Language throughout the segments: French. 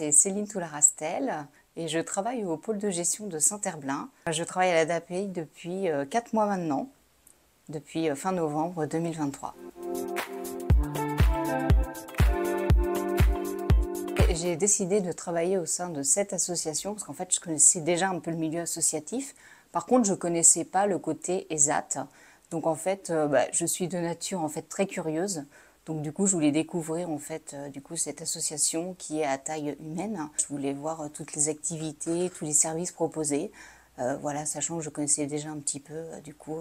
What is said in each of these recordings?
c'est Céline Toularastel et je travaille au pôle de gestion de Saint-Herblain. Je travaille à la DAPI depuis 4 mois maintenant, depuis fin novembre 2023. J'ai décidé de travailler au sein de cette association parce qu'en fait, je connaissais déjà un peu le milieu associatif. Par contre, je ne connaissais pas le côté ESAT. Donc en fait, je suis de nature en fait très curieuse. Donc du coup, je voulais découvrir en fait cette association qui est à taille humaine. Je voulais voir toutes les activités, tous les services proposés. Voilà, sachant que je connaissais déjà un petit peu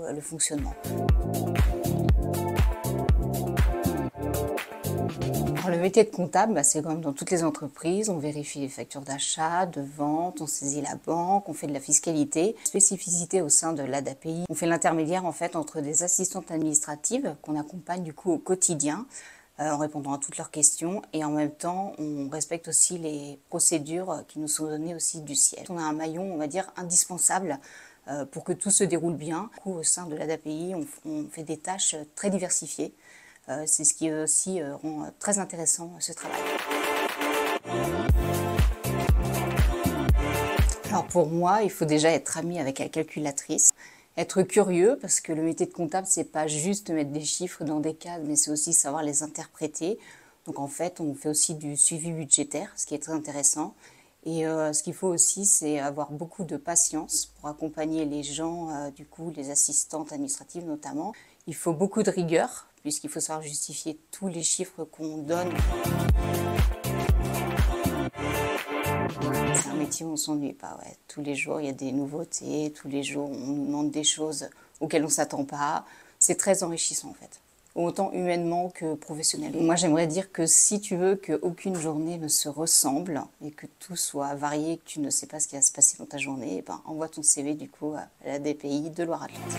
le fonctionnement. Alors, le métier de comptable, c'est comme dans toutes les entreprises, on vérifie les factures d'achat, de vente, on saisit la banque, on fait de la fiscalité. Spécificité au sein de l'ADAPI, on fait l'intermédiaire en fait entre des assistantes administratives qu'on accompagne du coup au quotidien en répondant à toutes leurs questions et en même temps on respecte aussi les procédures qui nous sont données aussi du siège. On a un maillon, on va dire, indispensable pour que tout se déroule bien. Du coup, au sein de l'ADAPI, on fait des tâches très diversifiées. C'est ce qui aussi rend très intéressant ce travail. Alors pour moi, il faut déjà être ami avec la calculatrice, être curieux parce que le métier de comptable, c'est pas juste mettre des chiffres dans des cases, mais c'est aussi savoir les interpréter. Donc en fait, on fait aussi du suivi budgétaire, ce qui est très intéressant. Et ce qu'il faut aussi, c'est avoir beaucoup de patience pour accompagner les gens, les assistantes administratives notamment. Il faut beaucoup de rigueur, puisqu'il faut savoir justifier tous les chiffres qu'on donne. C'est un métier où on ne s'ennuie pas. Ouais. Tous les jours, il y a des nouveautés. Tous les jours, on nous demande des choses auxquelles on ne s'attend pas. C'est très enrichissant en fait, autant humainement que professionnellement. Moi, j'aimerais dire que si tu veux qu'aucune journée ne se ressemble et que tout soit varié, que tu ne sais pas ce qui va se passer dans ta journée, envoie ton CV du coup à la DPI de Loire-Atlantique.